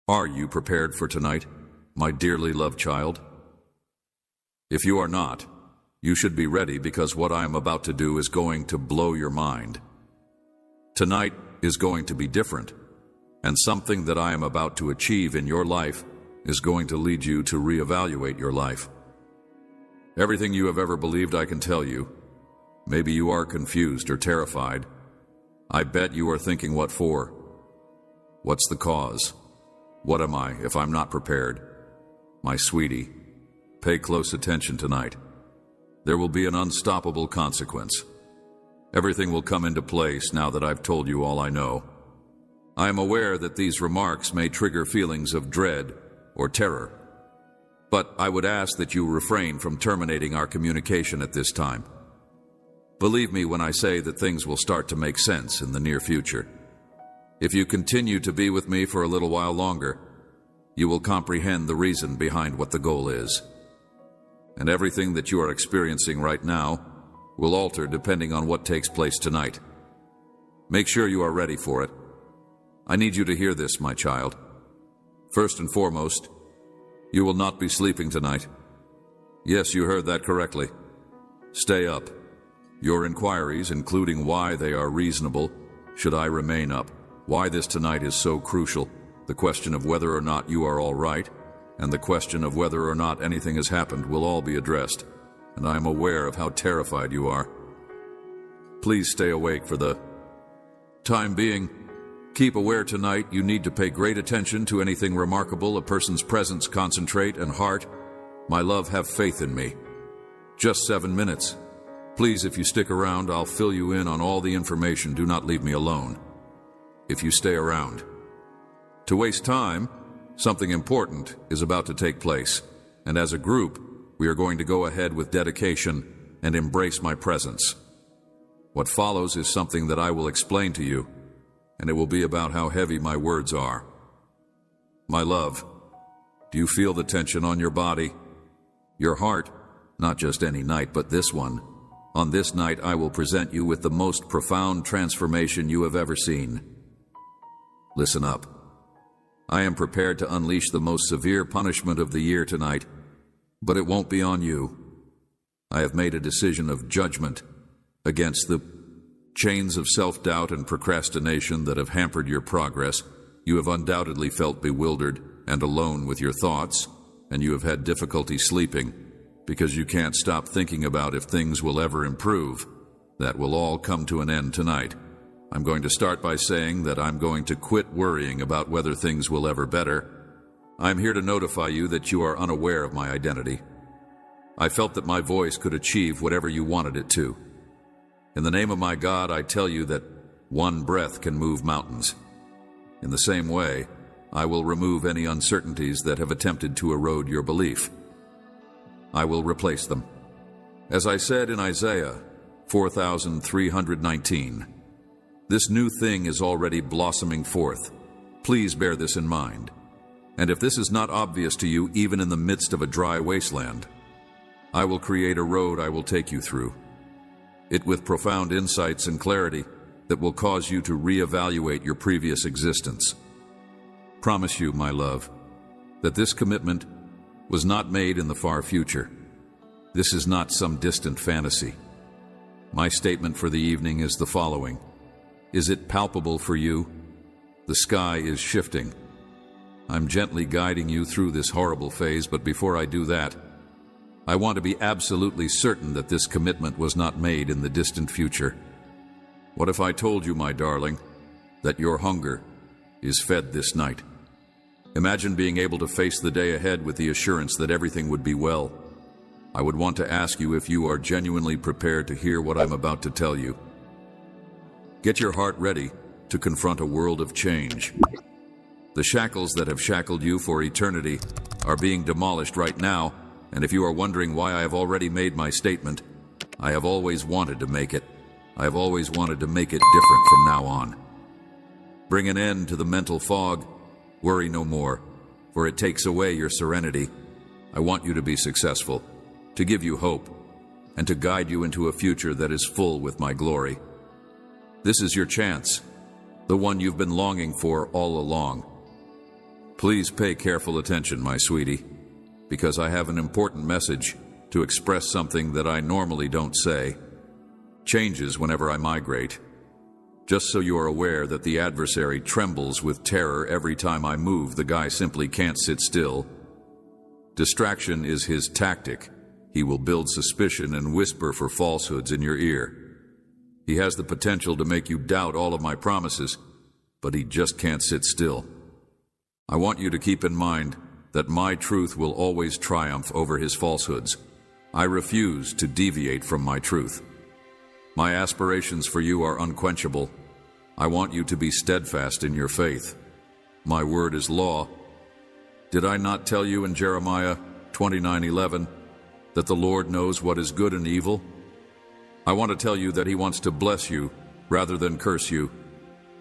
Are you prepared for tonight, my dearly loved child? If you are not, you should be ready, because what I am about to do is going to blow your mind. Tonight is going to be different, and something that I am about to achieve in your life is going to lead you to reevaluate your life. Everything you have ever believed I can tell you. Maybe you are confused or terrified. I bet you are thinking, what for? What's the cause? What am I if I'm not prepared? My sweetie, pay close attention tonight. There will be an unstoppable consequence. Everything will come into place now that I've told you all I know. I am aware that these remarks may trigger feelings of dread or terror, but I would ask that you refrain from terminating our communication at this time. Believe me when I say that things will start to make sense in the near future. If you continue to be with me for a little while longer, you will comprehend the reason behind what the goal is. And everything that you are experiencing right now will alter depending on what takes place tonight. Make sure you are ready for it. I need you to hear this, my child. First and foremost, you will not be sleeping tonight. Yes, you heard that correctly. Stay up. Your inquiries, including why they are reasonable, should I remain up, why this tonight is so crucial, the question of whether or not you are all right, and the question of whether or not anything has happened will all be addressed, and I am aware of how terrified you are. Please stay awake for the time being. Keep aware tonight. You need to pay great attention to anything remarkable, a person's presence, concentrate, and heart. My love, have faith in me. Just 7 minutes. Please, if you stick around, I'll fill you in on all the information. Do not leave me alone. If you stay around. To waste time, something important is about to take place, and as a group, we are going to go ahead with dedication and embrace my presence. What follows is something that I will explain to you, and it will be about how heavy my words are. My love, do you feel the tension on your body? Your heart, not just any night, but this one. On this night, I will present you with the most profound transformation you have ever seen. Listen up. I am prepared to unleash the most severe punishment of the year tonight, but it won't be on you. I have made a decision of judgment against the chains of self-doubt and procrastination that have hampered your progress. You have undoubtedly felt bewildered and alone with your thoughts, and you have had difficulty sleeping because you can't stop thinking about if things will ever improve. That will all come to an end tonight. I'm going to start by saying that I'm going to quit worrying about whether things will ever better. I'm here to notify you that you are unaware of my identity. I felt that my voice could achieve whatever you wanted it to. In the name of my God, I tell you that one breath can move mountains. In the same way, I will remove any uncertainties that have attempted to erode your belief. I will replace them. As I said in Isaiah 4,319, this new thing is already blossoming forth. Please bear this in mind. And if this is not obvious to you, even in the midst of a dry wasteland, I will create a road I will take you through. It with profound insights and clarity that will cause you to reevaluate your previous existence. Promise you, my love, that this commitment was not made in the far future. This is not some distant fantasy. My statement for the evening is the following. Is it palpable for you? The sky is shifting. I'm gently guiding you through this horrible phase, but before I do that, I want to be absolutely certain that this commitment was not made in the distant future. What if I told you, my darling, that your hunger is fed this night? Imagine being able to face the day ahead with the assurance that everything would be well. I would want to ask you if you are genuinely prepared to hear what I'm about to tell you. Get your heart ready to confront a world of change. The shackles that have shackled you for eternity are being demolished right now, and if you are wondering why I have already made my statement, I have always wanted to make it. I have always wanted to make it different from now on. Bring an end to the mental fog. Worry no more, for it takes away your serenity. I want you to be successful, to give you hope, and to guide you into a future that is full with my glory. This is your chance, the one you've been longing for all along. Please pay careful attention, my sweetie, because I have an important message to express something that I normally don't say. Changes whenever I migrate. Just so you are aware that the adversary trembles with terror every time I move, the guy simply can't sit still. Distraction is his tactic. He will build suspicion and whisper for falsehoods in your ear. He has the potential to make you doubt all of my promises, but he just can't sit still. I want you to keep in mind that my truth will always triumph over his falsehoods. I refuse to deviate from my truth. My aspirations for you are unquenchable. I want you to be steadfast in your faith. My word is law. Did I not tell you in Jeremiah 29:11 that the Lord knows what is good and evil? I want to tell you that he wants to bless you rather than curse you,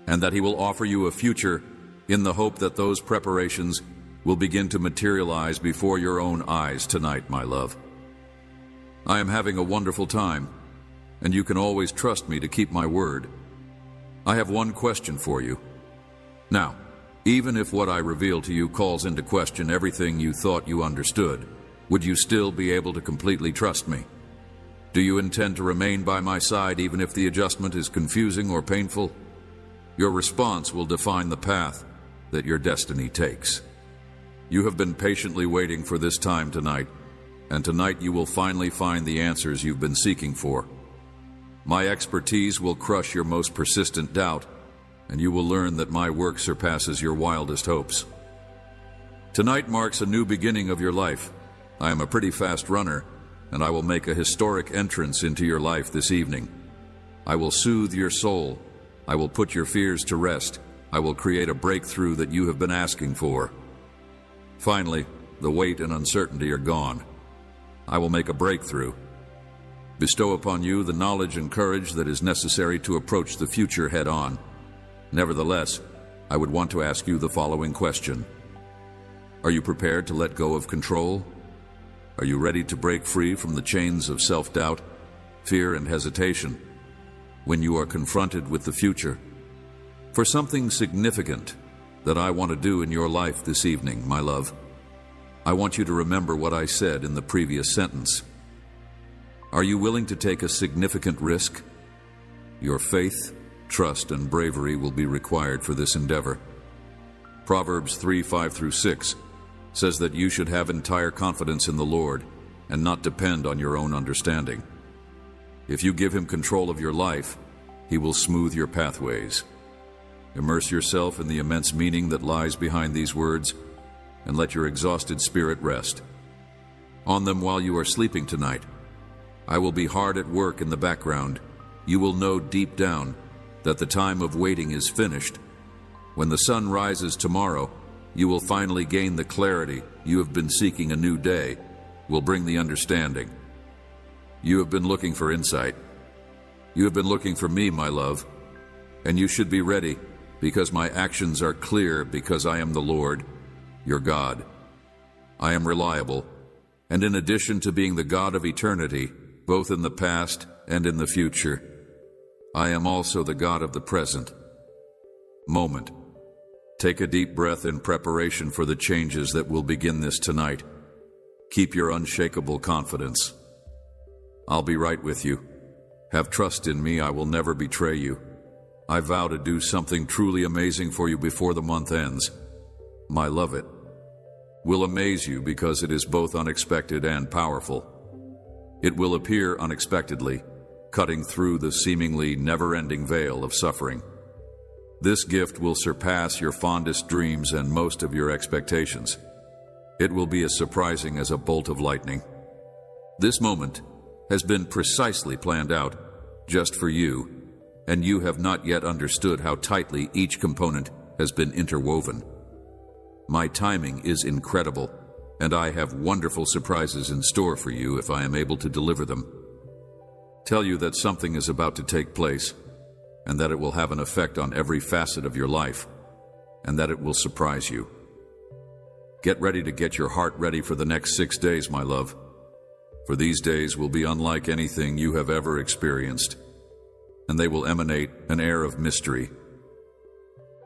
and that he will offer you a future in the hope that those preparations will begin to materialize before your own eyes tonight, my love. I am having a wonderful time, and you can always trust me to keep my word. I have one question for you. Now, even if what I reveal to you calls into question everything you thought you understood, would you still be able to completely trust me? Do you intend to remain by my side even if the adjustment is confusing or painful? Your response will define the path that your destiny takes. You have been patiently waiting for this time tonight, and tonight you will finally find the answers you've been seeking for. My expertise will crush your most persistent doubt, and you will learn that my work surpasses your wildest hopes. Tonight marks a new beginning of your life. I am a pretty fast runner, and I will make a historic entrance into your life this evening. I will soothe your soul. I will put your fears to rest. I will create a breakthrough that you have been asking for. Finally, the weight and uncertainty are gone. I will make a breakthrough. Bestow upon you the knowledge and courage that is necessary to approach the future head-on. Nevertheless, I would want to ask you the following question. Are you prepared to let go of control? Are you ready to break free from the chains of self-doubt, fear, and hesitation when you are confronted with the future? For something significant that I want to do in your life this evening, my love, I want you to remember what I said in the previous sentence. Are you willing to take a significant risk? Your faith, trust, and bravery will be required for this endeavor. Proverbs 3:5-6 says that you should have entire confidence in the Lord and not depend on your own understanding. If you give him control of your life, he will smooth your pathways. Immerse yourself in the immense meaning that lies behind these words and let your exhausted spirit rest on them while you are sleeping tonight. I will be hard at work in the background. You will know deep down that the time of waiting is finished. When the sun rises tomorrow, you will finally gain the clarity you have been seeking. A new day will bring the understanding. You have been looking for insight. You have been looking for me, my love, and you should be ready because my actions are clear because I am the Lord, your God. I am reliable, and in addition to being the God of eternity, both in the past and in the future, I am also the God of the present moment. Take a deep breath in preparation for the changes that will begin this tonight. Keep your unshakable confidence. I'll be right with you. Have trust in me. I will never betray you. I vow to do something truly amazing for you before the month ends. My love, it will amaze you because it is both unexpected and powerful. It will appear unexpectedly, cutting through the seemingly never-ending veil of suffering. This gift will surpass your fondest dreams and most of your expectations. It will be as surprising as a bolt of lightning. This moment has been precisely planned out just for you, and you have not yet understood how tightly each component has been interwoven. My timing is incredible, and I have wonderful surprises in store for you if I am able to deliver them. Tell you that something is about to take place, and that it will have an effect on every facet of your life, and that it will surprise you. Get ready to get your heart ready for the next 6 days, my love, for these days will be unlike anything you have ever experienced, and they will emanate an air of mystery.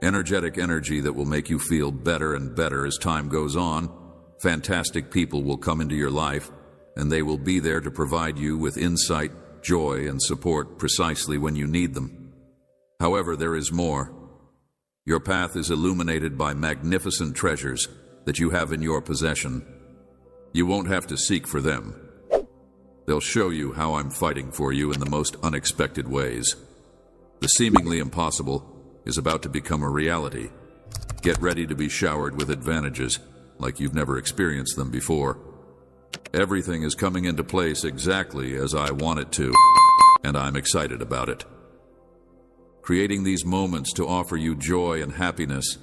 Energetic energy that will make you feel better and better as time goes on. Fantastic people will come into your life, and they will be there to provide you with insight, joy, and support precisely when you need them. However, there is more. Your path is illuminated by magnificent treasures that you have in your possession. You won't have to seek for them. They'll show you how I'm fighting for you in the most unexpected ways. The seemingly impossible is about to become a reality. Get ready to be showered with advantages like you've never experienced them before. Everything is coming into place exactly as I want it to, and I'm excited about it. Creating these moments to offer you joy and happiness.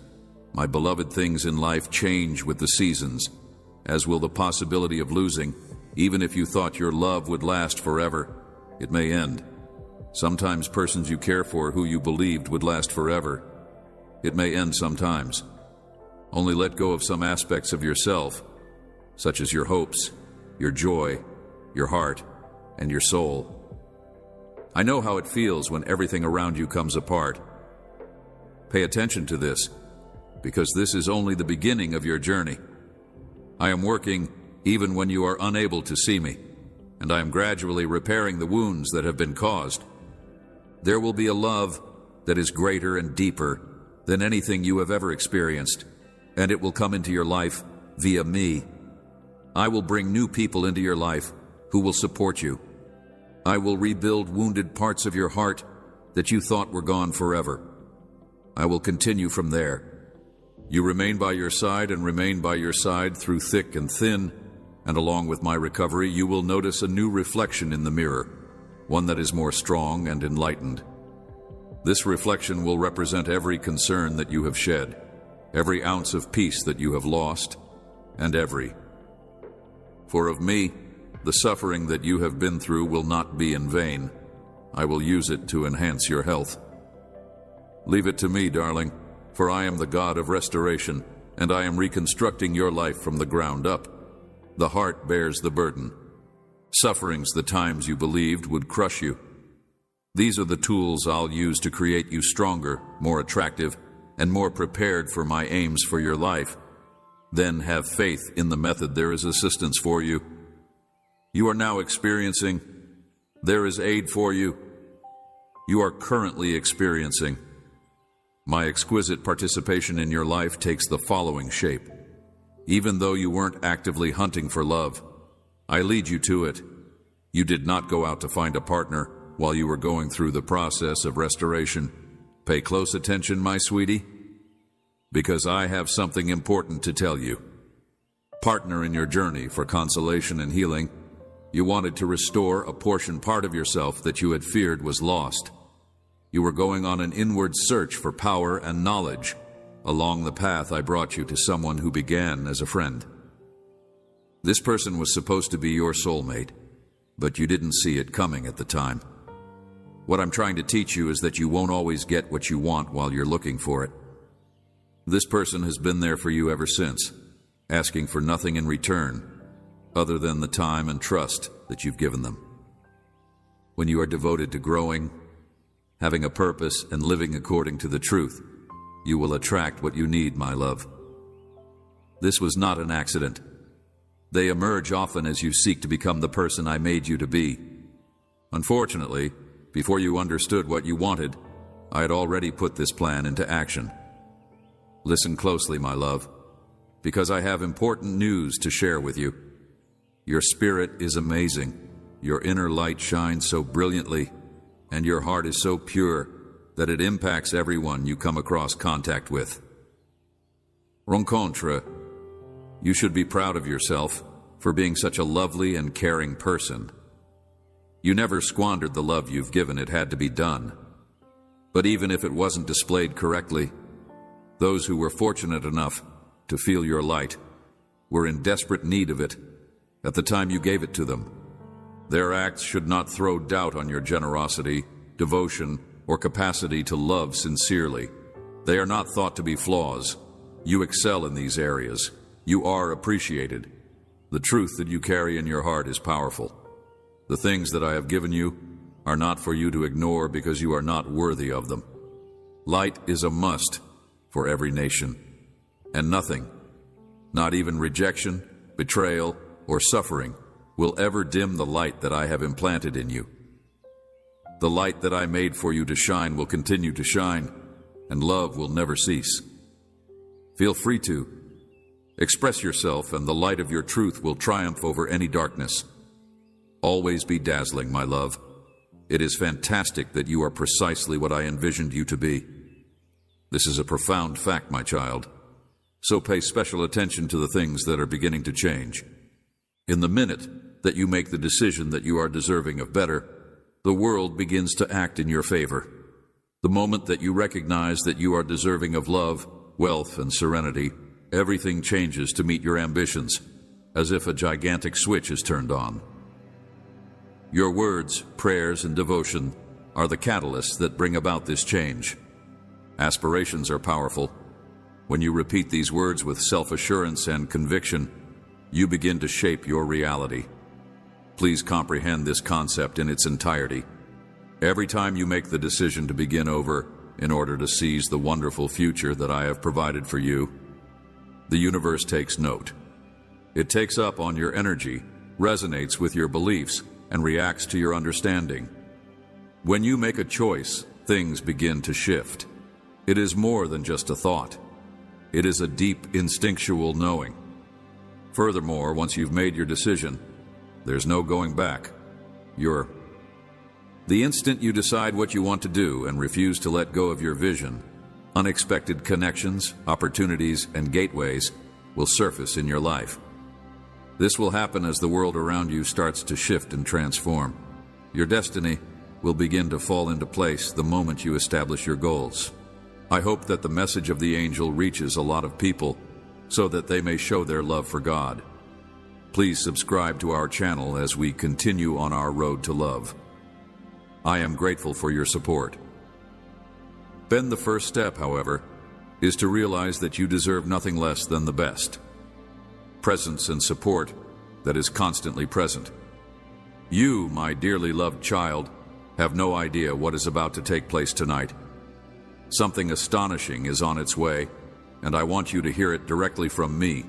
My beloved, things in life change with the seasons, as will the possibility of losing. Even if you thought your love would last forever, it may end. Sometimes persons you care for who you believed would last forever, it may end sometimes. Only let go of some aspects of yourself, such as your hopes, your joy, your heart, and your soul. I know how it feels when everything around you comes apart. Pay attention to this, because this is only the beginning of your journey. I am working even when you are unable to see me, and I am gradually repairing the wounds that have been caused. There will be a love that is greater and deeper than anything you have ever experienced, and it will come into your life via me. I will bring new people into your life who will support you. I will rebuild wounded parts of your heart that you thought were gone forever. I will continue from there. You remain by your side and remain by your side through thick and thin, and along with my recovery, you will notice a new reflection in the mirror, one that is more strong and enlightened. This reflection will represent every concern that you have shed, every ounce of peace that you have lost, and For of me, the suffering that you have been through will not be in vain. I will use it to enhance your health. Leave it to me, darling, for I am the God of restoration, and I am reconstructing your life from the ground up. The heart bears the burden. Sufferings the times you believed would crush you. These are the tools I'll use to create you stronger, more attractive, and more prepared for my aims for your life. Then have faith in the method. There is assistance for you. You are now experiencing. There is aid for you. You are currently experiencing. My exquisite participation in your life takes the following shape. Even though you weren't actively hunting for love, I lead you to it. You did not go out to find a partner while you were going through the process of restoration. Pay close attention, my sweetie, because I have something important to tell you. Partner in your journey for consolation and healing, you wanted to restore a part of yourself that you had feared was lost. You were going on an inward search for power and knowledge. Along the path, I brought you to someone who began as a friend. This person was supposed to be your soulmate, but you didn't see it coming at the time. What I'm trying to teach you is that you won't always get what you want while you're looking for it. This person has been there for you ever since, asking for nothing in return other than the time and trust that you've given them. When you are devoted to growing, having a purpose, and living according to the truth, you will attract what you need, my love. This was not an accident. They emerge often as you seek to become the person I made you to be. Unfortunately, before you understood what you wanted, I had already put this plan into action. Listen closely, my love, because I have important news to share with you. Your spirit is amazing. Your inner light shines so brilliantly, and your heart is so pure that it impacts everyone you come across contact with. Rencontre, you should be proud of yourself for being such a lovely and caring person. You never squandered the love you've given. It had to be done. But even if it wasn't displayed correctly, those who were fortunate enough to feel your light were in desperate need of it at the time you gave it to them. Their acts should not throw doubt on your generosity, devotion, or capacity to love sincerely. They are not thought to be flaws. You excel in these areas. You are appreciated. The truth that you carry in your heart is powerful. The things that I have given you are not for you to ignore because you are not worthy of them. Light is a must, for every nation. And nothing, not even rejection, betrayal, or suffering, will ever dim the light that I have implanted in you. The light that I made for you to shine will continue to shine, and love will never cease. Feel free to express yourself, and the light of your truth will triumph over any darkness. Always be dazzling, my love. It is fantastic that you are precisely what I envisioned you to be. This is a profound fact, my child. So pay special attention to the things that are beginning to change. In the minute that you make the decision that you are deserving of better, the world begins to act in your favor. The moment that you recognize that you are deserving of love, wealth, and serenity, everything changes to meet your ambitions, as if a gigantic switch is turned on. Your words, prayers, and devotion are the catalysts that bring about this change. Aspirations are powerful. When you repeat these words with self-assurance and conviction, you begin to shape your reality. Please comprehend this concept in its entirety. Every time you make the decision to begin over in order to seize the wonderful future that I have provided for you, the universe takes note. It takes up on your energy, resonates with your beliefs, and reacts to your understanding. When you make a choice, things begin to shift. It is more than just a thought. It is a deep, instinctual knowing. Furthermore, once you've made your decision, there's no going back. The instant you decide what you want to do and refuse to let go of your vision, unexpected connections, opportunities, and gateways will surface in your life. This will happen as the world around you starts to shift and transform. Your destiny will begin to fall into place the moment you establish your goals. I hope that the message of the angel reaches a lot of people so that they may show their love for God. Please subscribe to our channel as we continue on our road to love. I am grateful for your support. Then the first step, however, is to realize that you deserve nothing less than the best. Presence and support that is constantly present. You, my dearly loved child, have no idea what is about to take place tonight. Something astonishing is on its way, and I want you to hear it directly from me,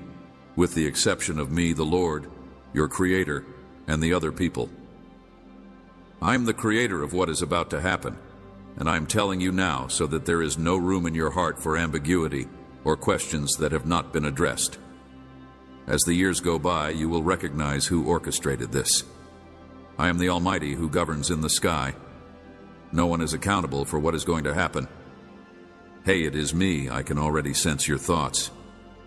with the exception of me, the Lord, your Creator, and the other people. I'm the creator of what is about to happen, and I'm telling you now so that there is no room in your heart for ambiguity or questions that have not been addressed. As the years go by, you will recognize who orchestrated this. I am the Almighty who governs in the sky. No one is accountable for what is going to happen. Hey, it is me. I can already sense your thoughts.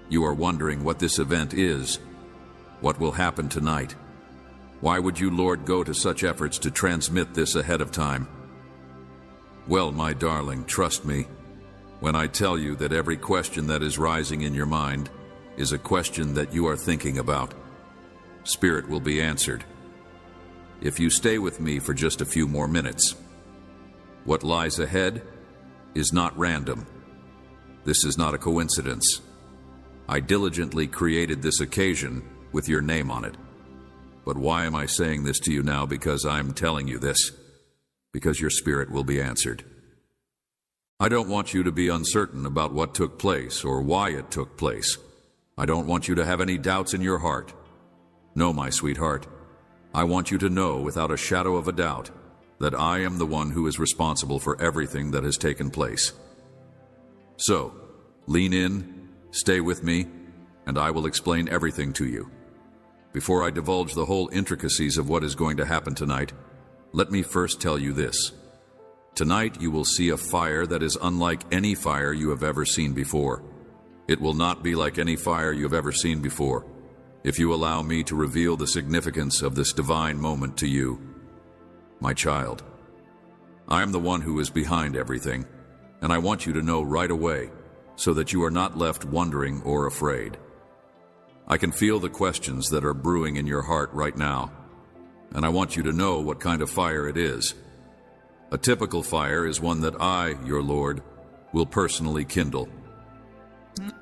You are wondering what this event is. What will happen tonight? Why would you, Lord, go to such efforts to transmit this ahead of time? Well, my darling, trust me when I tell you that every question that is rising in your mind is a question that you are thinking about. Spirit will be answered. If you stay with me for just a few more minutes. What lies ahead is not random. This is not a coincidence. I diligently created this occasion with your name on it. But why am I saying this to you now? Because I'm telling you this. Because your spirit will be answered. I don't want you to be uncertain about what took place or why it took place. I don't want you to have any doubts in your heart. No, my sweetheart. I want you to know without a shadow of a doubt that I am the one who is responsible for everything that has taken place. So, lean in, stay with me, and I will explain everything to you. Before I divulge the whole intricacies of what is going to happen tonight, let me first tell you this. Tonight you will see a fire that is unlike any fire you have ever seen before. It will not be like any fire you have ever seen before, if you allow me to reveal the significance of this divine moment to you. My child, I am the one who is behind everything, and I want you to know right away so that you are not left wondering or afraid. I can feel the questions that are brewing in your heart right now, and I want you to know what kind of fire it is. A typical fire is one that I, your Lord, will personally kindle.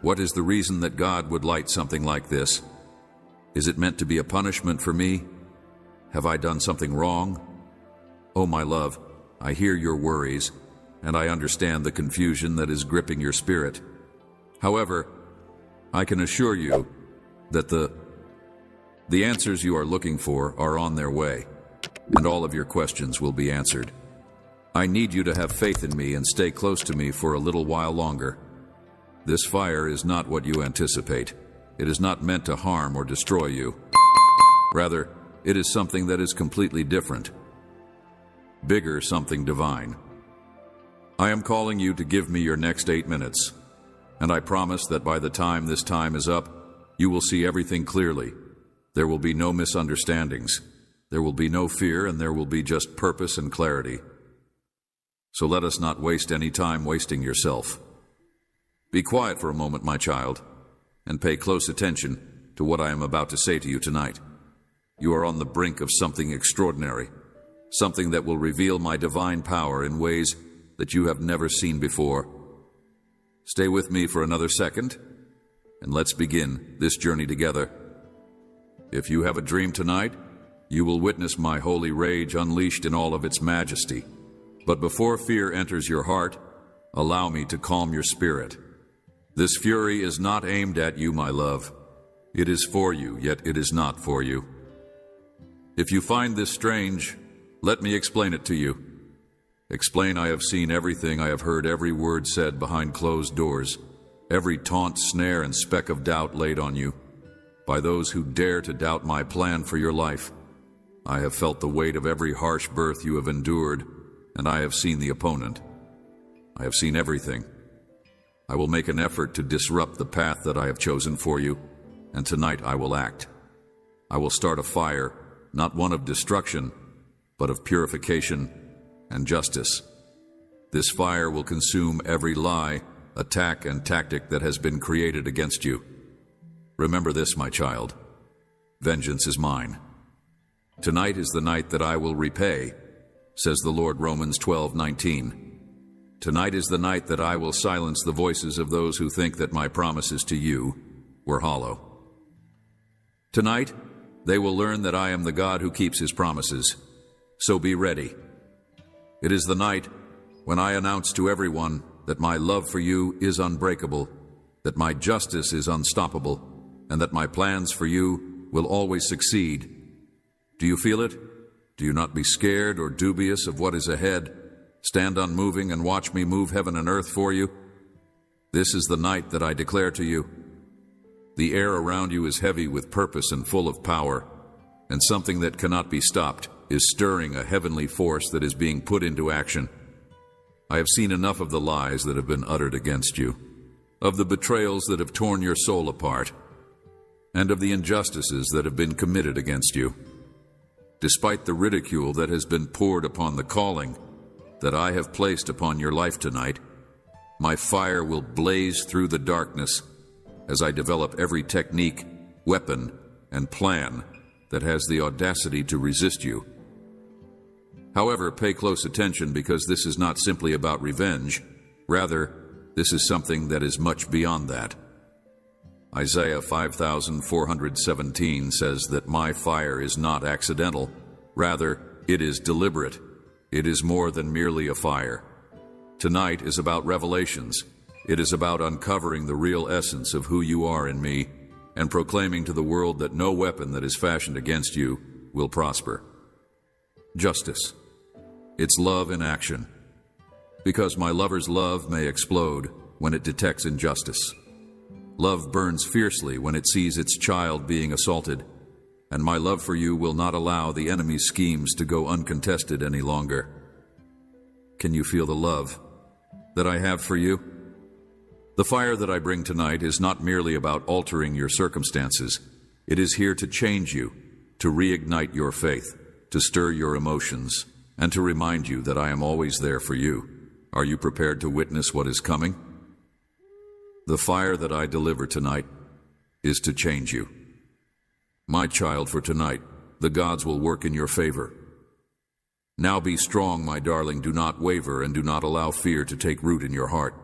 What is the reason that God would light something like this? Is it meant to be a punishment for me? Have I done something wrong? Oh, my love, I hear your worries, and I understand the confusion that is gripping your spirit. However, I can assure you that the answers you are looking for are on their way, and all of your questions will be answered. I need you to have faith in me and stay close to me for a little while longer. This fire is not what you anticipate. It is not meant to harm or destroy you. Rather, it is something that is completely different. Bigger, something divine. I am calling you to give me your next 8 minutes, and I promise that by the time this time is up, you will see everything clearly. There will be no misunderstandings. There will be no fear, and there will be just purpose and clarity. So let us not waste any time wasting yourself. Be quiet for a moment, my child, and pay close attention to what I am about to say to you tonight. You are on the brink of something extraordinary, something that will reveal my divine power in ways that you have never seen before. Stay with me for another second, and let's begin this journey together. If you have a dream tonight, you will witness my holy rage unleashed in all of its majesty. But before fear enters your heart, allow me to calm your spirit. This fury is not aimed at you, my love. It is for you, yet it is not for you. If you find this strange, let me explain it to you. Explain I have seen everything, I have heard every word said behind closed doors, every taunt, snare, and speck of doubt laid on you, by those who dare to doubt my plan for your life. I have felt the weight of every harsh birth you have endured, and I have seen the opponent. I have seen everything. I will make an effort to disrupt the path that I have chosen for you, and tonight I will act. I will start a fire, not one of destruction, but of purification and justice. This fire will consume every lie, attack, and tactic that has been created against you. Remember this, my child. Vengeance is mine. Tonight is the night that I will repay, says the Lord, Romans 12:19. Tonight is the night that I will silence the voices of those who think that my promises to you were hollow. Tonight, they will learn that I am the God who keeps his promises. So be ready. It is the night when I announce to everyone that my love for you is unbreakable, that my justice is unstoppable, and that my plans for you will always succeed. Do you feel it? Do you not be scared or dubious of what is ahead? Stand unmoving and watch me move heaven and earth for you. This is the night that I declare to you. The air around you is heavy with purpose and full of power, and something that cannot be stopped is stirring a heavenly force that is being put into action. I have seen enough of the lies that have been uttered against you, of the betrayals that have torn your soul apart, and of the injustices that have been committed against you. Despite the ridicule that has been poured upon the calling that I have placed upon your life tonight, my fire will blaze through the darkness as I develop every technique, weapon, and plan that has the audacity to resist you. However, pay close attention, because this is not simply about revenge. Rather, this is something that is much beyond that. Isaiah 5,417 says that my fire is not accidental. Rather, it is deliberate. It is more than merely a fire. Tonight is about revelations. It is about uncovering the real essence of who you are in me and proclaiming to the world that no weapon that is fashioned against you will prosper. Justice. It's love in action. Because my lover's love may explode when it detects injustice. Love burns fiercely when it sees its child being assaulted, and my love for you will not allow the enemy's schemes to go uncontested any longer. Can you feel the love that I have for you? The fire that I bring tonight is not merely about altering your circumstances. It is here to change you, to reignite your faith, to stir your emotions, and to remind you that I am always there for you. Are you prepared to witness what is coming? The fire that I deliver tonight is to change you. My child, for tonight, the gods will work in your favor. Now be strong, my darling. Do not waver, and do not allow fear to take root in your heart.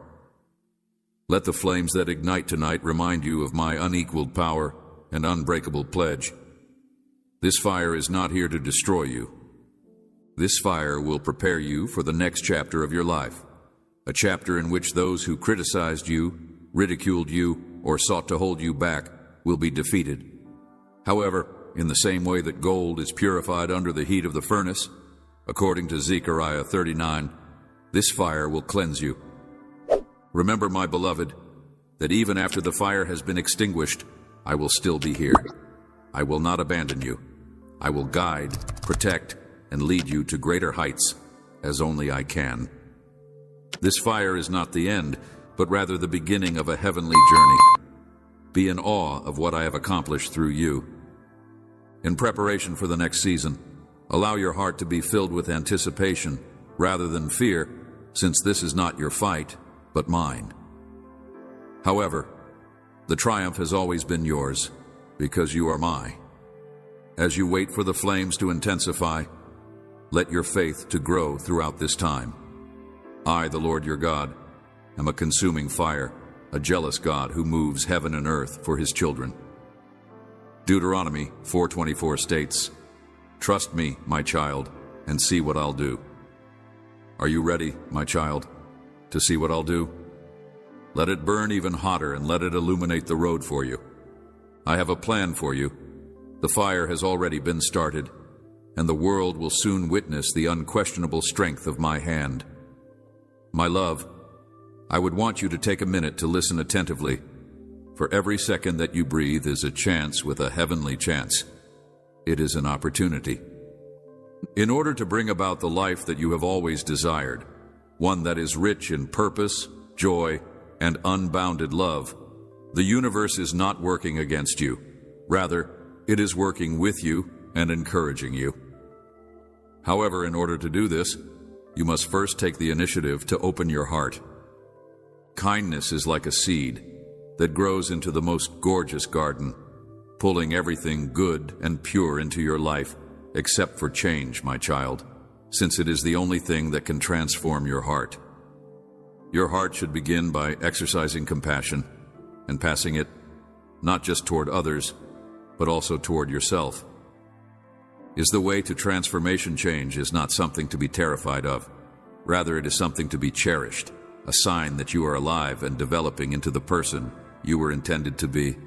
Let the flames that ignite tonight remind you of my unequaled power and unbreakable pledge. This fire is not here to destroy you. This fire will prepare you for the next chapter of your life, a chapter in which those who criticized you ridiculed you, or sought to hold you back will be defeated. However, in the same way that gold is purified under the heat of the furnace, according to Zechariah 39, this fire will cleanse you. Remember, my beloved, that even after the fire has been extinguished, I will still be here. I will not abandon you. I will guide, protect, and lead you to greater heights, as only I can. This fire is not the end, but rather the beginning of a heavenly journey. Be in awe of what I have accomplished through you. In preparation for the next season, allow your heart to be filled with anticipation rather than fear, since this is not your fight, but mine. However, the triumph has always been yours, because you are mine. As you wait for the flames to intensify, let your faith to grow throughout this time. I, the Lord your God, am a consuming fire, a jealous God who moves heaven and earth for his children. Deuteronomy 4:24 states, "Trust me, my child, and see what I'll do." Are you ready, my child, to see what I'll do? Let it burn even hotter and let it illuminate the road for you. I have a plan for you. The fire has already been started, and the world will soon witness the unquestionable strength of my hand. My love, I would want you to take a minute to listen attentively, for every second that you breathe is a chance with a heavenly chance. It is an opportunity. In order to bring about the life that you have always desired, one that is rich in purpose, joy, and unbounded love, the universe is not working against you. Rather, it is working with you and encouraging you. However, in order to do this, you must first take the initiative to open your heart. Kindness is like a seed that grows into the most gorgeous garden, pulling everything good and pure into your life, except for change, my child, since it is the only thing that can transform your heart. Your heart should begin by exercising compassion and passing it not just toward others, but also toward yourself. The way to transformation change is not something to be terrified of. Rather, it is something to be cherished, a sign that you are alive and developing into the person you were intended to be.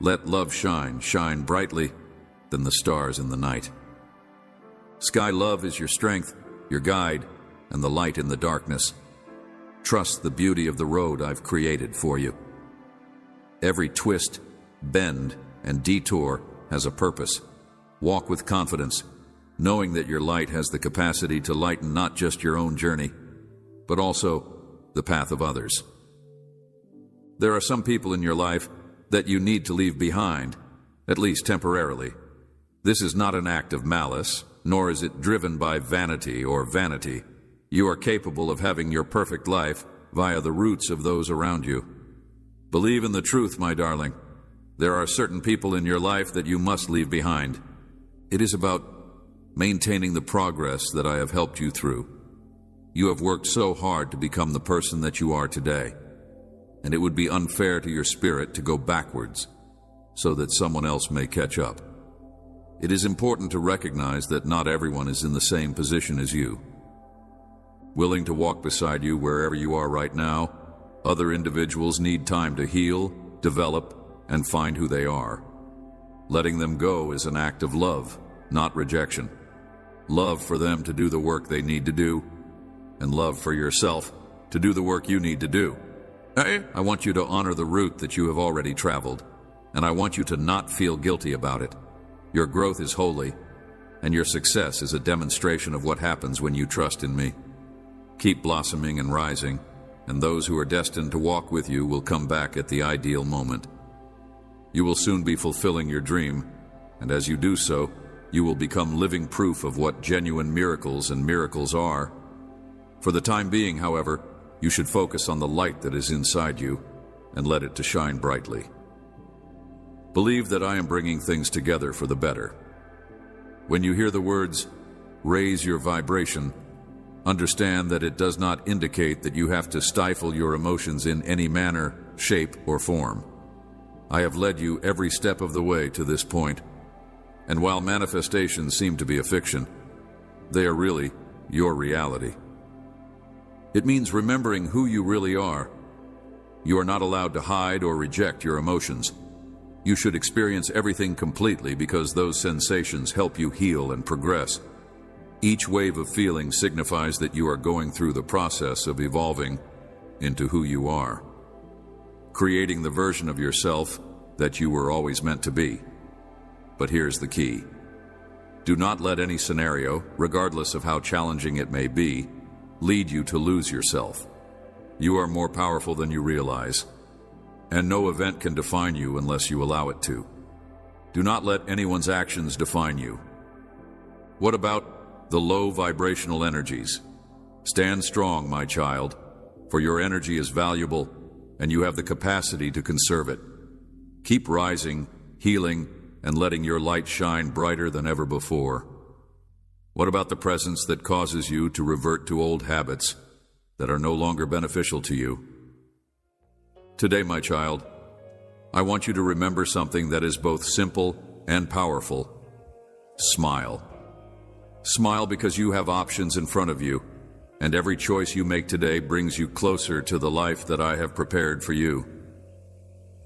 Let love shine brightly than the stars in the night. Sky love is your strength, your guide, and the light in the darkness. Trust the beauty of the road I've created for you. Every twist, bend, and detour has a purpose. Walk with confidence, knowing that your light has the capacity to lighten not just your own journey, but also the path of others. There are some people in your life that you need to leave behind, at least temporarily. This is not an act of malice, nor is it driven by vanity or vanity. You are capable of having your perfect life via the roots of those around you. Believe in the truth, my darling. There are certain people in your life that you must leave behind. It is about maintaining the progress that I have helped you through. You have worked so hard to become the person that you are today, and it would be unfair to your spirit to go backwards so that someone else may catch up. It is important to recognize that not everyone is in the same position as you. Willing to walk beside you wherever you are right now, other individuals need time to heal, develop, and find who they are. Letting them go is an act of love, not rejection. Love for them to do the work they need to do, and love for yourself to do the work you need to do. I want you to honor the route that you have already traveled, and I want you to not feel guilty about it. Your growth is holy, and your success is a demonstration of what happens when you trust in me. Keep blossoming and rising, and those who are destined to walk with you will come back at the ideal moment. You will soon be fulfilling your dream, and as you do so, you will become living proof of what genuine miracles and miracles are. For the time being, however, you should focus on the light that is inside you and let it to shine brightly. Believe that I am bringing things together for the better. When you hear the words, "raise your vibration," understand that it does not indicate that you have to stifle your emotions in any manner, shape, or form. I have led you every step of the way to this point, and while manifestations seem to be a fiction, they are really your reality. It means remembering who you really are. You are not allowed to hide or reject your emotions. You should experience everything completely because those sensations help you heal and progress. Each wave of feeling signifies that you are going through the process of evolving into who you are, creating the version of yourself that you were always meant to be. But here's the key. Do not let any scenario, regardless of how challenging it may be, lead you to lose yourself. You are more powerful than you realize, and no event can define you unless you allow it to. Do not let anyone's actions define you. What about the low vibrational energies? Stand strong, my child, for your energy is valuable and you have the capacity to conserve it. Keep rising, healing, and letting your light shine brighter than ever before. What about the presence that causes you to revert to old habits that are no longer beneficial to you? Today, my child, I want you to remember something that is both simple and powerful. Smile. Smile because you have options in front of you, and every choice you make today brings you closer to the life that I have prepared for you.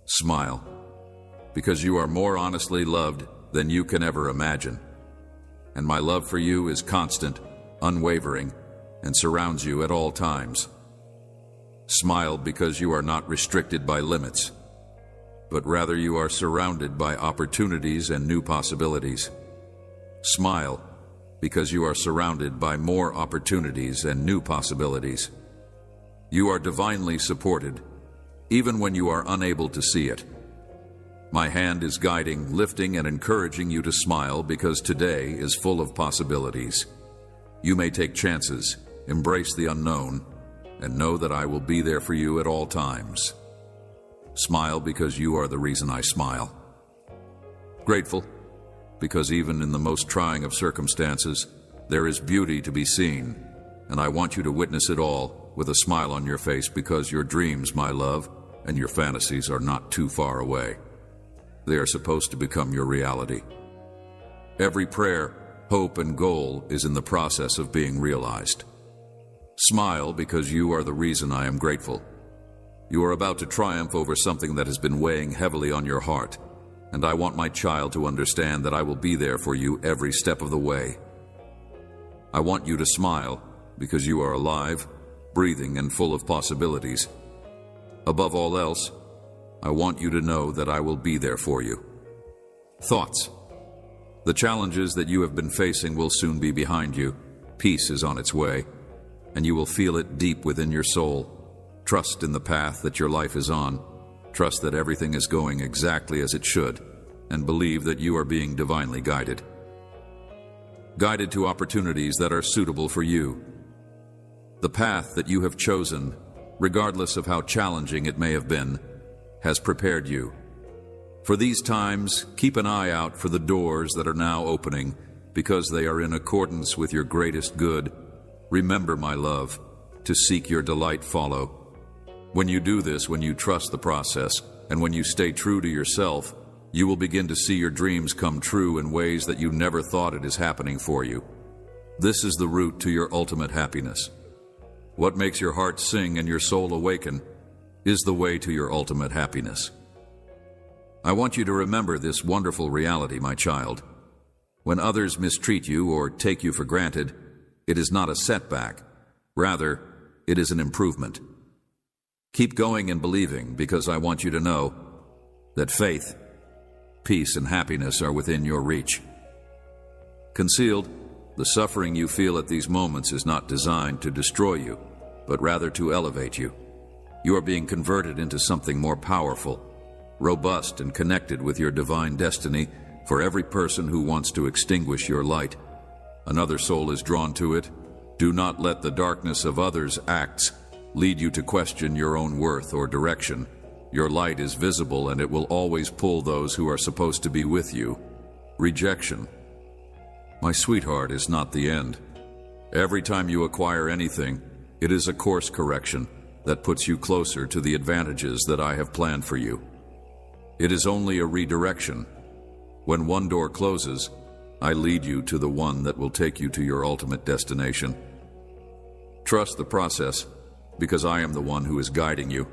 Smile because you are more honestly loved than you can ever imagine, and my love for you is constant, unwavering, and surrounds you at all times. Smile because you are not restricted by limits, but rather you are surrounded by opportunities and new possibilities. Smile because you are surrounded by more opportunities and new possibilities. You are divinely supported, even when you are unable to see it. My hand is guiding, lifting, and encouraging you to smile because today is full of possibilities. You may take chances, embrace the unknown, and know that I will be there for you at all times. Smile because you are the reason I smile. Grateful because even in the most trying of circumstances, there is beauty to be seen, and I want you to witness it all with a smile on your face because your dreams, my love, and your fantasies are not too far away. They are supposed to become your reality. Every prayer, hope, and goal is in the process of being realized. Smile because you are the reason I am grateful. You are about to triumph over something that has been weighing heavily on your heart, and I want my child to understand that I will be there for you every step of the way. I want you to smile because you are alive, breathing, and full of possibilities. Above all else, I want you to know that I will be there for you. Thoughts. The challenges that you have been facing will soon be behind you. Peace is on its way, and you will feel it deep within your soul. Trust in the path that your life is on. Trust that everything is going exactly as it should, and believe that you are being divinely guided. Guided to opportunities that are suitable for you. The path that you have chosen, regardless of how challenging it may have been, has prepared you. For these times, keep an eye out for the doors that are now opening, because they are in accordance with your greatest good. Remember, my love, to seek your delight follow. When you do this, when you trust the process, and when you stay true to yourself, you will begin to see your dreams come true in ways that you never thought it is happening for you. This is the route to your ultimate happiness. What makes your heart sing and your soul awaken is the way to your ultimate happiness. I want you to remember this wonderful reality, my child. When others mistreat you or take you for granted, it is not a setback. Rather, it is an improvement. Keep going and believing, because I want you to know that faith, peace, and happiness are within your reach. Concealed, the suffering you feel at these moments is not designed to destroy you, but rather to elevate you. You are being converted into something more powerful, robust, and connected with your divine destiny. For every person who wants to extinguish your light, another soul is drawn to it. Do not let the darkness of others' acts lead you to question your own worth or direction. Your light is visible, and it will always pull those who are supposed to be with you. Rejection, my sweetheart, is not the end. Every time you acquire anything, it is a course correction that puts you closer to the advantages that I have planned for you. It is only a redirection. When one door closes, I lead you to the one that will take you to your ultimate destination. Trust the process, because I am the one who is guiding you.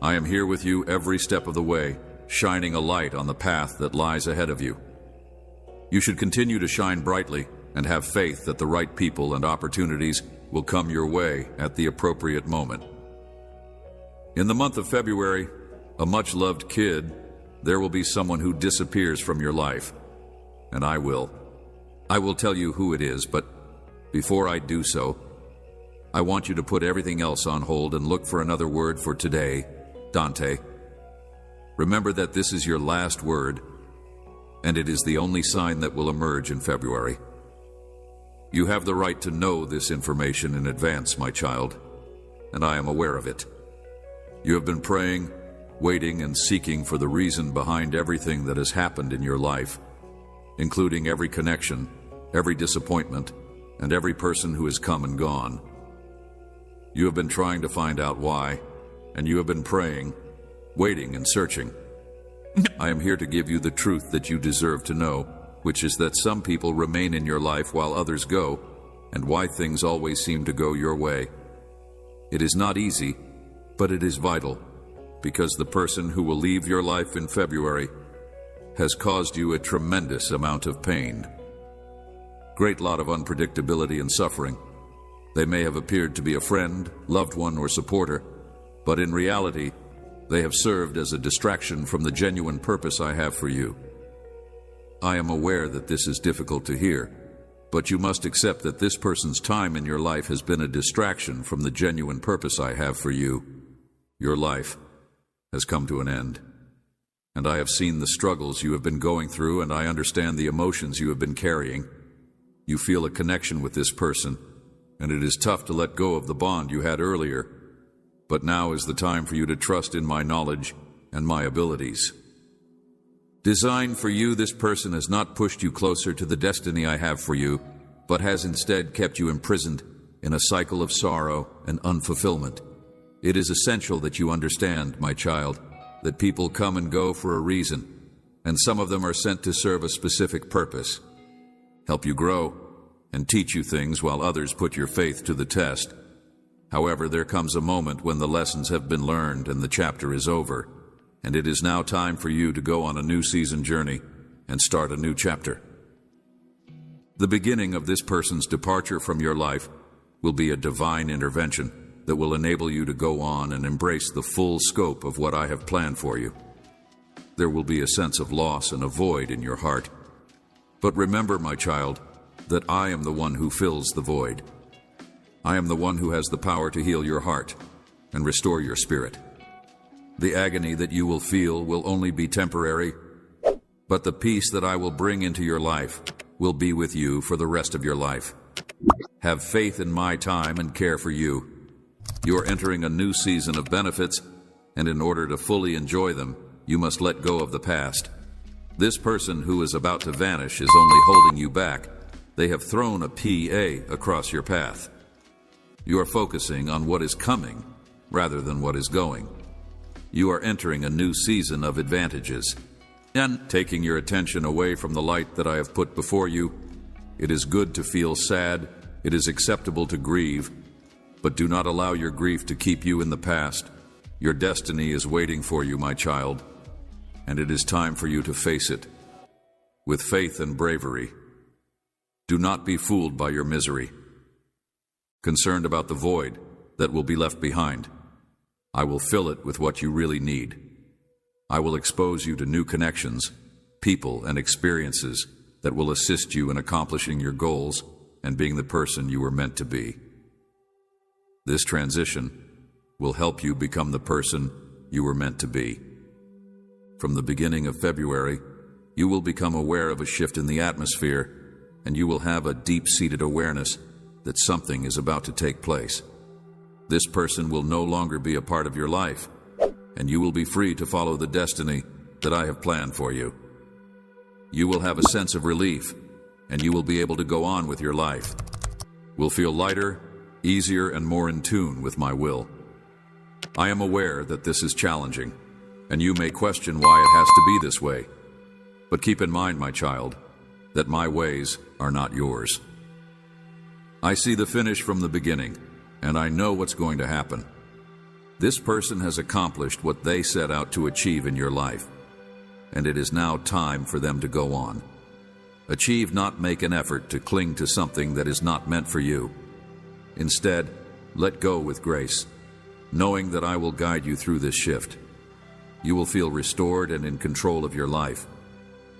I am here with you every step of the way, shining a light on the path that lies ahead of you. You should continue to shine brightly and have faith that the right people and opportunities will come your way at the appropriate moment. In the month of February, a much-loved kid, there will be someone who disappears from your life. And I will tell you who it is, but before I do so, I want you to put everything else on hold and look for another word for today, Dante. Remember that this is your last word, and it is the only sign that will emerge in February. You have the right to know this information in advance, my child, and I am aware of it. You have been praying, waiting, and seeking for the reason behind everything that has happened in your life, including every connection, every disappointment, and every person who has come and gone. You have been trying to find out why, and you have been praying, waiting, and searching. I am here to give you the truth that you deserve to know, which is that some people remain in your life while others go, and why things always seem to go your way. It is not easy, but it is vital, because the person who will leave your life in February has caused you a tremendous amount of pain. Great lot of unpredictability and suffering. They may have appeared to be a friend, loved one, or supporter, but in reality, they have served as a distraction from the genuine purpose I have for you. I am aware that this is difficult to hear, but you must accept that this person's time in your life has been a distraction from the genuine purpose I have for you. Your life has come to an end, and I have seen the struggles you have been going through, and I understand the emotions you have been carrying. You feel a connection with this person, and it is tough to let go of the bond you had earlier, but now is the time for you to trust in my knowledge and my abilities. Designed for you, this person has not pushed you closer to the destiny I have for you, but has instead kept you imprisoned in a cycle of sorrow and unfulfillment. It is essential that you understand, my child, that people come and go for a reason, and some of them are sent to serve a specific purpose. Help you grow and teach you things while others put your faith to the test. However, there comes a moment when the lessons have been learned and the chapter is over, and it is now time for you to go on a new season journey and start a new chapter. The beginning of this person's departure from your life will be a divine intervention that will enable you to go on and embrace the full scope of what I have planned for you. There will be a sense of loss and a void in your heart. But remember, my child, that I am the one who fills the void. I am the one who has the power to heal your heart and restore your spirit. The agony that you will feel will only be temporary, but the peace that I will bring into your life will be with you for the rest of your life. Have faith in my time and care for you. You are entering a new season of benefits, and in order to fully enjoy them, you must let go of the past. This person who is about to vanish is only holding you back. They have thrown a PA across your path. You are focusing on what is coming rather than what is going. You are entering a new season of advantages and taking your attention away from the light that I have put before you. It is good to feel sad. It is acceptable to grieve, but do not allow your grief to keep you in the past. Your destiny is waiting for you, my child, and it is time for you to face it with faith and bravery. Do not be fooled by your misery. Concerned about the void that will be left behind, I will fill it with what you really need. I will expose you to new connections, people, and experiences that will assist you in accomplishing your goals and being the person you were meant to be. This transition will help you become the person you were meant to be. From the beginning of February, you will become aware of a shift in the atmosphere, and you will have a deep-seated awareness that something is about to take place. This person will no longer be a part of your life, and you will be free to follow the destiny that I have planned for you. You will have a sense of relief, and you will be able to go on with your life. Will feel lighter, easier, and more in tune with my will. I am aware that this is challenging, and you may question why it has to be this way. But keep in mind, my child, that my ways are not yours. I see the finish from the beginning, and I know what's going to happen. This person has accomplished what they set out to achieve in your life, and it is now time for them to go on. Achieve, not make an effort to cling to something that is not meant for you. Instead, let go with grace, knowing that I will guide you through this shift. You will feel restored and in control of your life.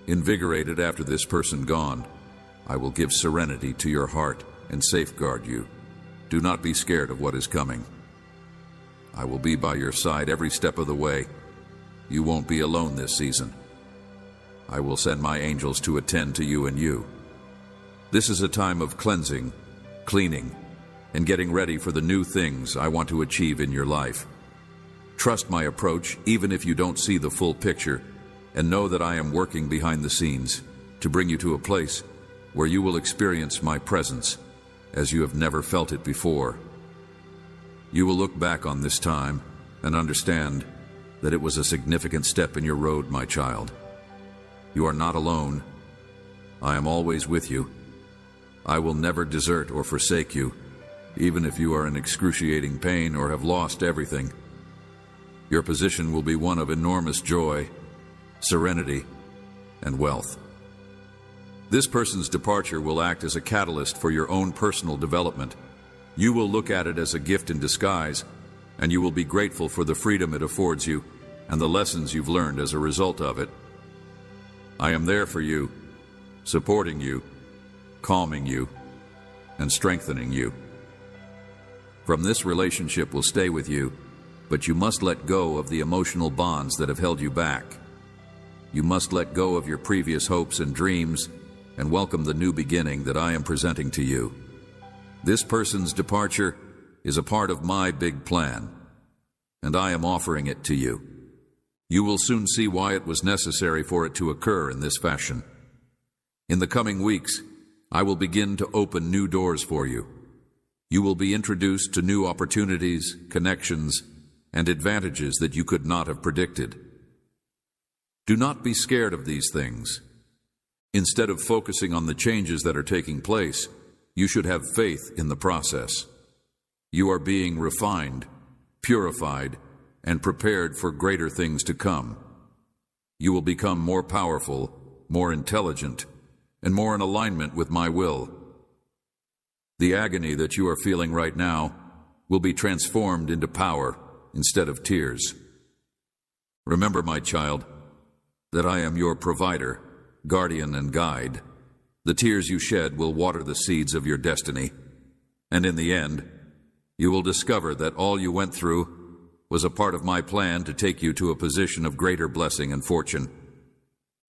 Invigorated after this person gone, I will give serenity to your heart and safeguard you. Do not be scared of what is coming. I will be by your side every step of the way. You won't be alone this season. I will send my angels to attend to you and you. This is a time of cleansing, cleaning, and getting ready for the new things I want to achieve in your life. Trust my approach even if you don't see the full picture, and know that I am working behind the scenes to bring you to a place where you will experience my presence as you have never felt it before. You will look back on this time and understand that it was a significant step in your road, my child. You are not alone. I am always with you. I will never desert or forsake you, even if you are in excruciating pain or have lost everything. Your position will be one of enormous joy, serenity, and wealth. This person's departure will act as a catalyst for your own personal development. You will look at it as a gift in disguise, and you will be grateful for the freedom it affords you and the lessons you've learned as a result of it. I am there for you, supporting you, calming you, and strengthening you. From this relationship will stay with you, but you must let go of the emotional bonds that have held you back. You must let go of your previous hopes and dreams and welcome the new beginning that I am presenting to you. This person's departure is a part of my big plan, and I am offering it to you. You will soon see why it was necessary for it to occur in this fashion. In the coming weeks, I will begin to open new doors for you. You will be introduced to new opportunities, connections, and advantages that you could not have predicted. Do not be scared of these things. Instead of focusing on the changes that are taking place, you should have faith in the process. You are being refined, purified, and prepared for greater things to come. You will become more powerful, more intelligent, and more in alignment with my will. The agony that you are feeling right now will be transformed into power instead of tears. Remember, my child, that I am your provider, guardian, and guide. The tears you shed will water the seeds of your destiny, and in the end, you will discover that all you went through was a part of my plan to take you to a position of greater blessing and fortune.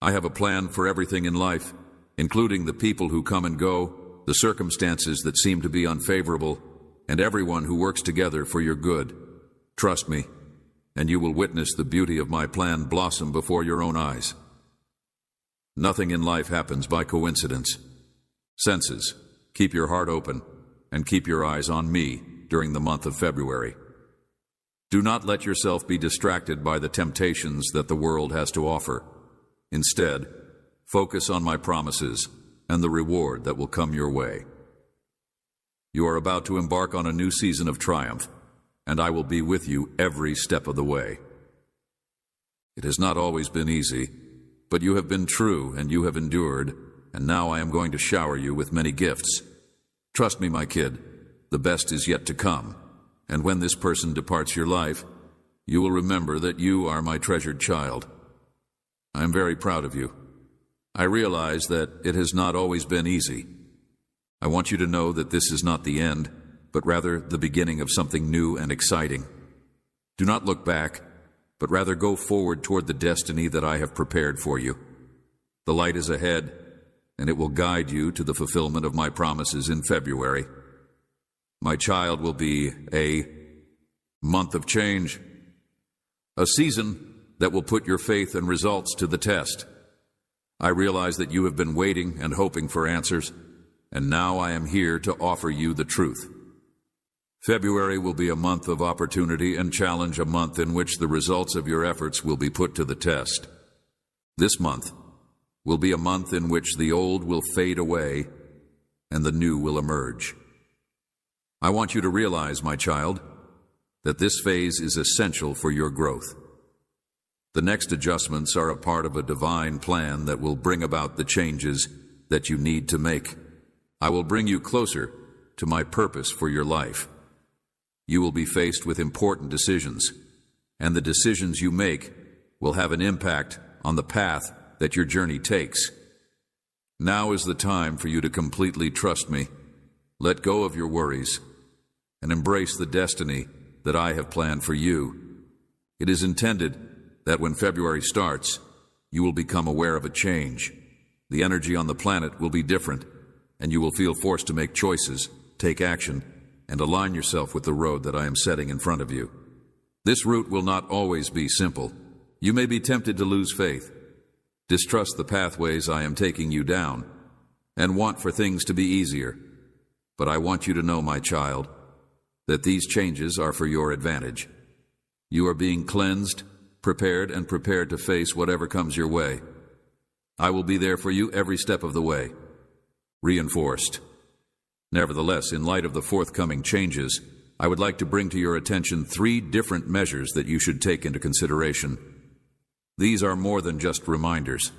I have a plan for everything in life, including the people who come and go, the circumstances that seem to be unfavorable, and everyone who works together for your good. Trust me, and you will witness the beauty of my plan blossom before your own eyes. Nothing in life happens by coincidence. Senses, keep your heart open and keep your eyes on me during the month of February. Do not let yourself be distracted by the temptations that the world has to offer. Instead, focus on my promises and the reward that will come your way. You are about to embark on a new season of triumph, and I will be with you every step of the way. It has not always been easy, but you have been true and you have endured, and now I am going to shower you with many gifts. Trust me, my kid, the best is yet to come. And when this person departs your life, you will remember that you are my treasured child. I am very proud of you. I realize that it has not always been easy. I want you to know that this is not the end, but rather the beginning of something new and exciting. Do not look back, but rather go forward toward the destiny that I have prepared for you. The light is ahead, and it will guide you to the fulfillment of my promises in February. My child will be a month of change, a season that will put your faith and results to the test. I realize that you have been waiting and hoping for answers, and now I am here to offer you the truth. February will be a month of opportunity and challenge, a month in which the results of your efforts will be put to the test. This month will be a month in which the old will fade away and the new will emerge. I want you to realize, my child, that this phase is essential for your growth. The next adjustments are a part of a divine plan that will bring about the changes that you need to make. I will bring you closer to my purpose for your life. You will be faced with important decisions, and the decisions you make will have an impact on the path that your journey takes. Now is the time for you to completely trust me, let go of your worries, and embrace the destiny that I have planned for you. It is intended that when February starts, you will become aware of a change. The energy on the planet will be different, and you will feel forced to make choices, take action, and align yourself with the road that I am setting in front of you. This route will not always be simple. You may be tempted to lose faith, distrust the pathways I am taking you down, and want for things to be easier. But I want you to know, my child, that these changes are for your advantage. You are being cleansed, prepared to face whatever comes your way. I will be there for you every step of the way. Reinforced. Nevertheless, in light of the forthcoming changes, I would like to bring to your attention 3 different measures that you should take into consideration. These are more than just reminders.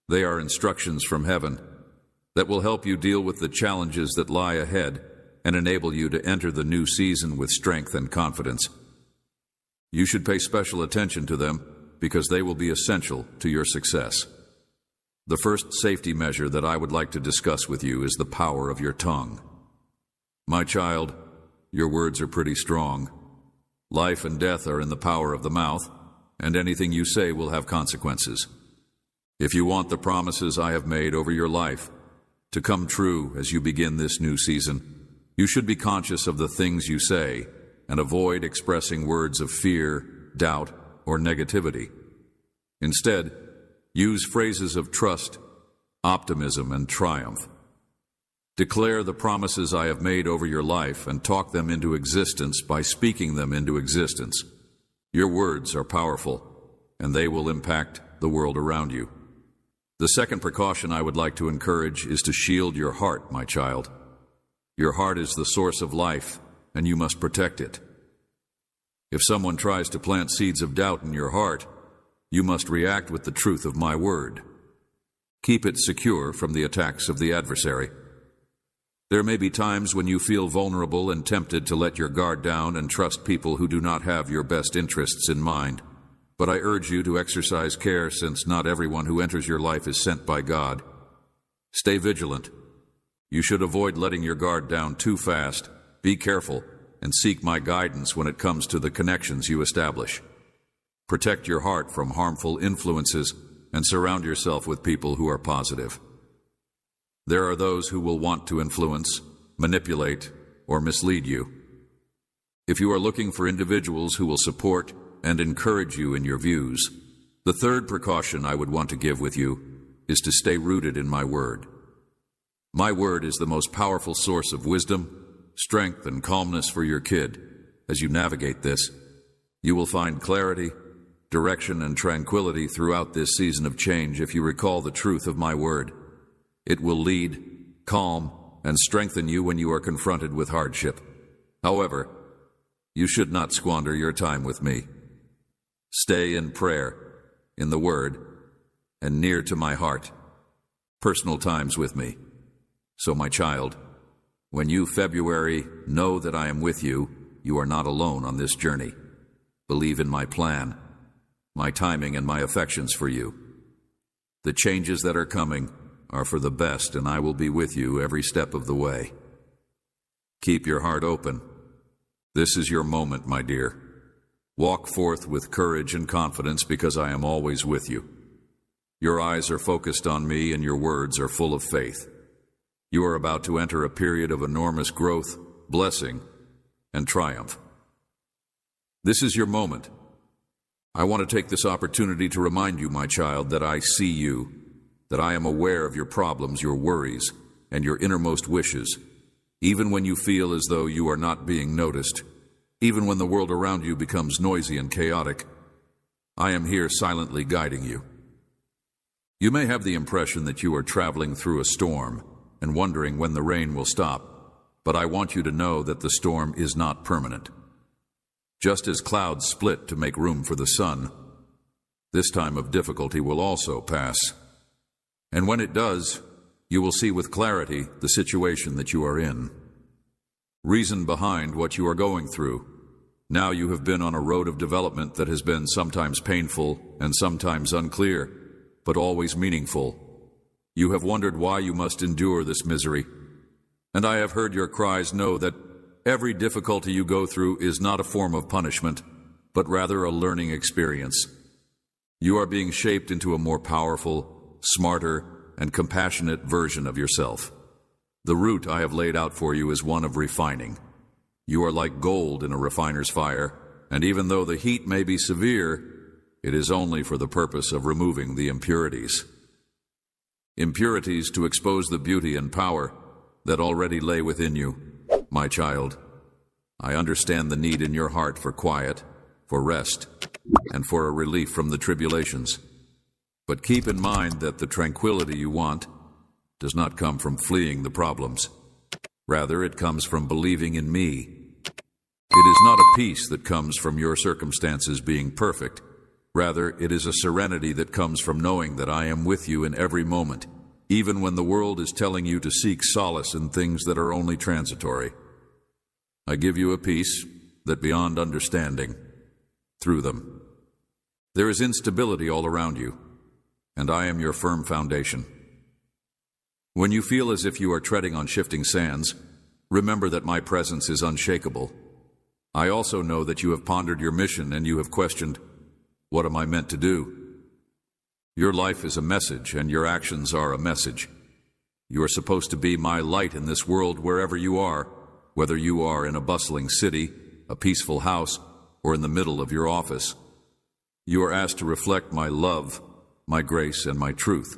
They are instructions from heaven that will help you deal with the challenges that lie ahead and enable you to enter the new season with strength and confidence. You should pay special attention to them because they will be essential to your success. The first safety measure that I would like to discuss with you is the power of your tongue. My child, your words are pretty strong. Life and death are in the power of the mouth, and anything you say will have consequences. If you want the promises I have made over your life to come true as you begin this new season, you should be conscious of the things you say and avoid expressing words of fear, doubt, or negativity. Instead, use phrases of trust, optimism, and triumph. Declare the promises I have made over your life and talk them into existence by speaking them into existence. Your words are powerful, and they will impact the world around you. The second precaution I would like to encourage is to shield your heart, my child. Your heart is the source of life, and you must protect it. If someone tries to plant seeds of doubt in your heart, you must react with the truth of my word. Keep it secure from the attacks of the adversary. There may be times when you feel vulnerable and tempted to let your guard down and trust people who do not have your best interests in mind. But I urge you to exercise care, since not everyone who enters your life is sent by God. Stay vigilant. You should avoid letting your guard down too fast. Be careful and seek my guidance when it comes to the connections you establish. Protect your heart from harmful influences and surround yourself with people who are positive. There are those who will want to influence, manipulate, or mislead you. If you are looking for individuals who will support and encourage you in your views, the third precaution I would want to give with you is to stay rooted in my word. My word is the most powerful source of wisdom, strength, and calmness for your kid. As you navigate this, you will find clarity, direction, and tranquility throughout this season of change if you recall the truth of my word. It will lead, calm, and strengthen you when you are confronted with hardship. However, you should not squander your time with me. Stay in prayer, in the Word, and near to my heart. Personal times with me. So, my child, when you February know that I am with you, you are not alone on this journey. Believe in my plan, my timing, and my affections for you. The changes that are coming are for the best, and I will be with you every step of the way. Keep your heart open. This is your moment, my dear. Walk forth with courage and confidence, because I am always with you. Your eyes are focused on me, and your words are full of faith. You are about to enter a period of enormous growth, blessing, and triumph. This is your moment. I want to take this opportunity to remind you, my child, that I see you, that I am aware of your problems, your worries, and your innermost wishes, even when you feel as though you are not being noticed, even when the world around you becomes noisy and chaotic. I am here silently guiding you. You may have the impression that you are traveling through a storm and wondering when the rain will stop, but I want you to know that the storm is not permanent. Just as clouds split to make room for the sun, this time of difficulty will also pass. And when it does, you will see with clarity the situation that you are in. Reason behind what you are going through. Now you have been on a road of development that has been sometimes painful and sometimes unclear, but always meaningful. You have wondered why you must endure this misery. And I have heard your cries know that every difficulty you go through is not a form of punishment, but rather a learning experience. You are being shaped into a more powerful, smarter, and compassionate version of yourself. The route I have laid out for you is one of refining. You are like gold in a refiner's fire, and even though the heat may be severe, it is only for the purpose of removing the impurities. Impurities to expose the beauty and power that already lay within you. My child, I understand the need in your heart for quiet, for rest, and for a relief from the tribulations. But keep in mind that the tranquility you want does not come from fleeing the problems. Rather, it comes from believing in me. It is not a peace that comes from your circumstances being perfect. Rather, it is a serenity that comes from knowing that I am with you in every moment, even when the world is telling you to seek solace in things that are only transitory. I give you a peace that beyond understanding, through them. There is instability all around you, and I am your firm foundation. When you feel as if you are treading on shifting sands, remember that my presence is unshakable. I also know that you have pondered your mission and you have questioned, what am I meant to do? Your life is a message and your actions are a message. You are supposed to be my light in this world wherever you are, whether you are in a bustling city, a peaceful house, or in the middle of your office. You are asked to reflect my love, my grace, and my truth.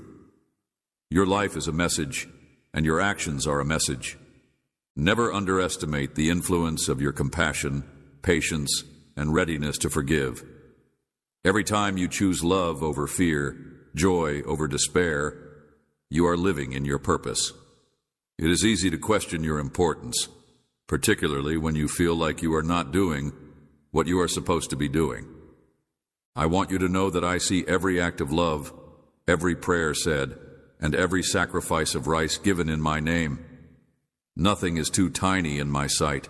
Your life is a message, and your actions are a message. Never underestimate the influence of your compassion, patience, and readiness to forgive. Every time you choose love over fear, joy over despair, you are living in your purpose. It is easy to question your importance, particularly when you feel like you are not doing what you are supposed to be doing. I want you to know that I see every act of love, every prayer said, and every sacrifice of rice given in my name. Nothing is too tiny in my sight.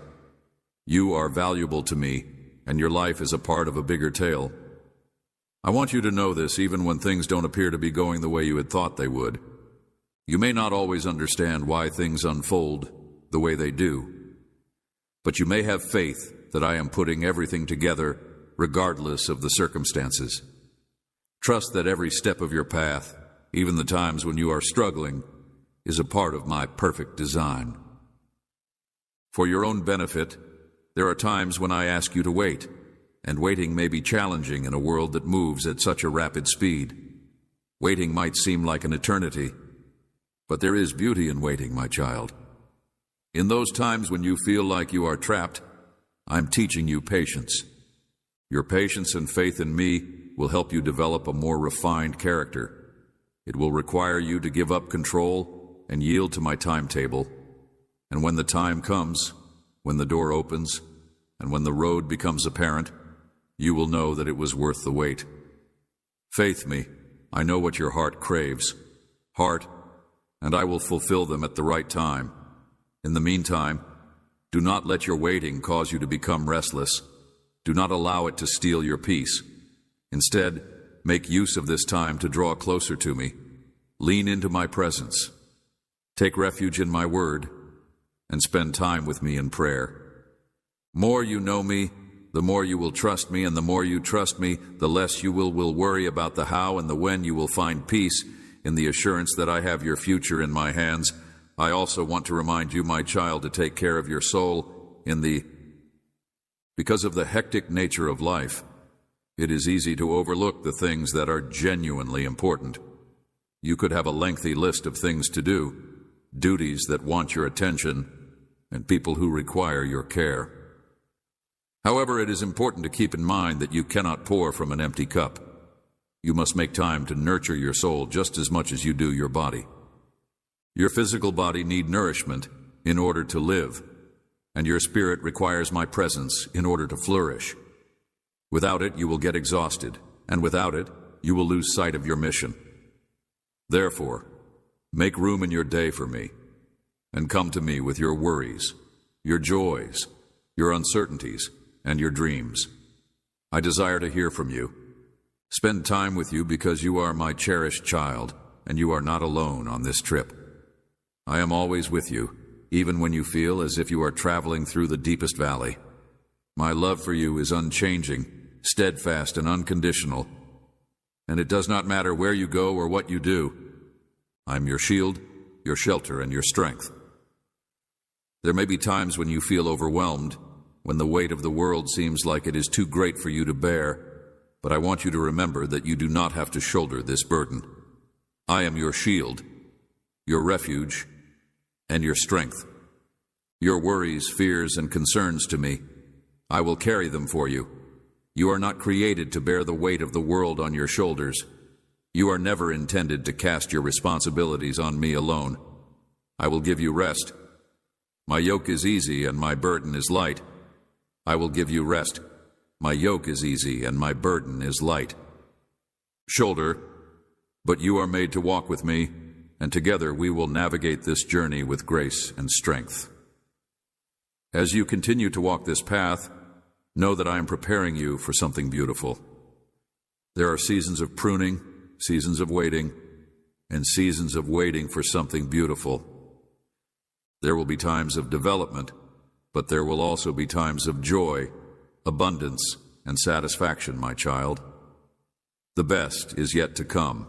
You are valuable to me, and your life is a part of a bigger tale. I want you to know this even when things don't appear to be going the way you had thought they would. You may not always understand why things unfold the way they do, but you may have faith that I am putting everything together regardless of the circumstances. Trust that every step of your path, even the times when you are struggling, is a part of my perfect design. For your own benefit, there are times when I ask you to wait, and waiting may be challenging in a world that moves at such a rapid speed. Waiting might seem like an eternity, but there is beauty in waiting, my child. In those times when you feel like you are trapped, I'm teaching you patience. Your patience and faith in me will help you develop a more refined character. It will require you to give up control and yield to my timetable. And when the time comes, when the door opens, and when the road becomes apparent, you will know that it was worth the wait. Faith me, I know what your heart craves. Heart, and I will fulfill them at the right time. In the meantime, do not let your waiting cause you to become restless. Do not allow it to steal your peace. Instead, make use of this time to draw closer to me. Lean into my presence. Take refuge in my word, and spend time with me in prayer. More you know me, the more you will trust me, and the more you trust me, the less you will worry about the how and the when. You will find peace in the assurance that I have your future in my hands. I also want to remind you, my child, to take care of your soul because of the hectic nature of life. It is easy to overlook the things that are genuinely important. You could have a lengthy list of things to do, duties that want your attention, and people who require your care. However, it is important to keep in mind that you cannot pour from an empty cup. You must make time to nurture your soul just as much as you do your body. Your physical body needs nourishment in order to live, and your spirit requires my presence in order to flourish. Without it, you will get exhausted, and without it, you will lose sight of your mission. Therefore, make room in your day for me, and come to me with your worries, your joys, your uncertainties, and your dreams. I desire to hear from you. Spend time with you because you are my cherished child, and you are not alone on this trip. I am always with you, even when you feel as if you are traveling through the deepest valley. My love for you is unchanging, steadfast, and unconditional, and it does not matter where you go or what you do. I am your shield, your shelter, and your strength. There may be times when you feel overwhelmed, when the weight of the world seems like it is too great for you to bear, but I want you to remember that you do not have to shoulder this burden. I am your shield, your refuge, and your strength. Your worries, fears, and concerns to me, I will carry them for you. You are not created to bear the weight of the world on your shoulders. You are never intended to cast your responsibilities on me alone. I will give you rest. My yoke is easy and my burden is light. I will give you rest. My yoke is easy and my burden is light. Shoulder, but you are made to walk with me, and together we will navigate this journey with grace and strength. As you continue to walk this path, know that I am preparing you for something beautiful. There are seasons of pruning, seasons of waiting, and seasons of waiting for something beautiful. There will be times of development, but there will also be times of joy, abundance, and satisfaction, my child. The best is yet to come.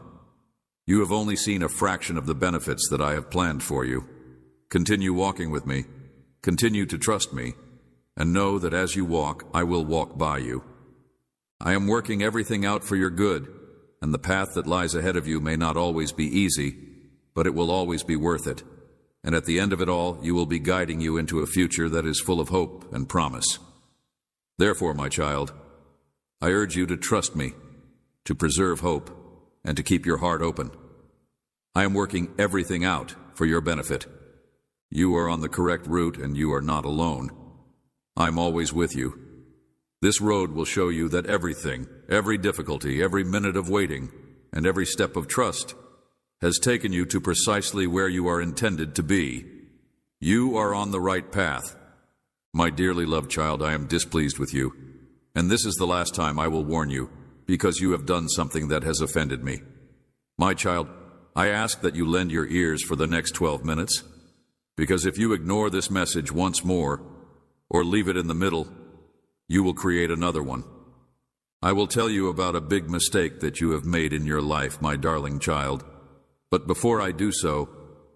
You have only seen a fraction of the benefits that I have planned for you. Continue walking with me. Continue to trust me, and know that as you walk, I will walk by you. I am working everything out for your good, and the path that lies ahead of you may not always be easy, but it will always be worth it. And at the end of it all, you will be guiding you into a future that is full of hope and promise. Therefore, my child, I urge you to trust me, to preserve hope, and to keep your heart open. I am working everything out for your benefit. You are on the correct route, and you are not alone. I'm always with you. This road will show you that everything, every difficulty, every minute of waiting, and every step of trust has taken you to precisely where you are intended to be. You are on the right path. My dearly loved child, I am displeased with you, and this is the last time I will warn you, because you have done something that has offended me. My child, I ask that you lend your ears for the next 12 minutes, because if you ignore this message once more, or leave it in the middle, you will create another one. I will tell you about a big mistake that you have made in your life, my darling child. But before I do so,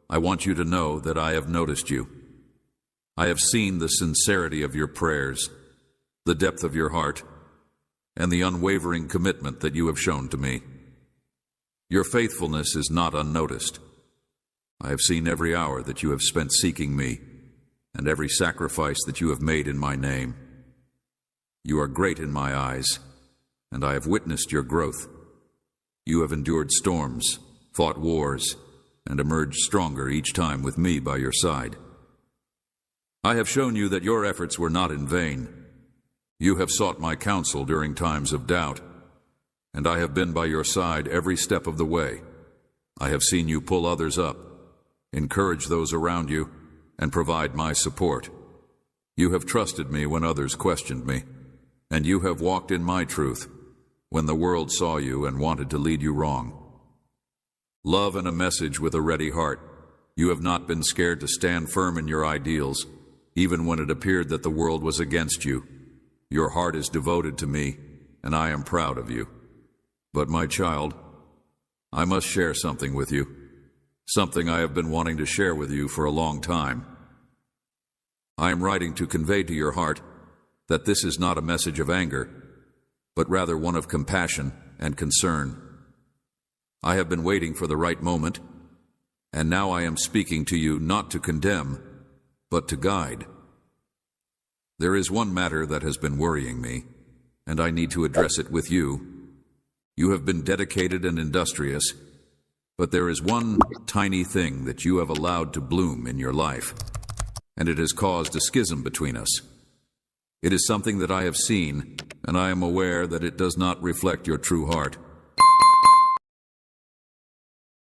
I want you to know that I have noticed you. I have seen the sincerity of your prayers, the depth of your heart, and the unwavering commitment that you have shown to me. Your faithfulness is not unnoticed. I have seen every hour that you have spent seeking me, and every sacrifice that you have made in my name. You are great in my eyes, and I have witnessed your growth. You have endured storms, fought wars, and emerged stronger each time with me by your side. I have shown you that your efforts were not in vain. You have sought my counsel during times of doubt, and I have been by your side every step of the way. I have seen you pull others up, encourage those around you, and provide my support. You have trusted me when others questioned me, and you have walked in my truth when the world saw you and wanted to lead you wrong. Love and a message with a ready heart. You have not been scared to stand firm in your ideals, even when it appeared that the world was against you. Your heart is devoted to me, and I am proud of you. But my child, I must share something with you, something I have been wanting to share with you for a long time. I am writing to convey to your heart that this is not a message of anger, but rather one of compassion and concern. I have been waiting for the right moment, and now I am speaking to you not to condemn, but to guide. There is one matter that has been worrying me, and I need to address it with you. You have been dedicated and industrious, but there is one tiny thing that you have allowed to bloom in your life, and it has caused a schism between us. It is something that I have seen, and I am aware that it does not reflect your true heart.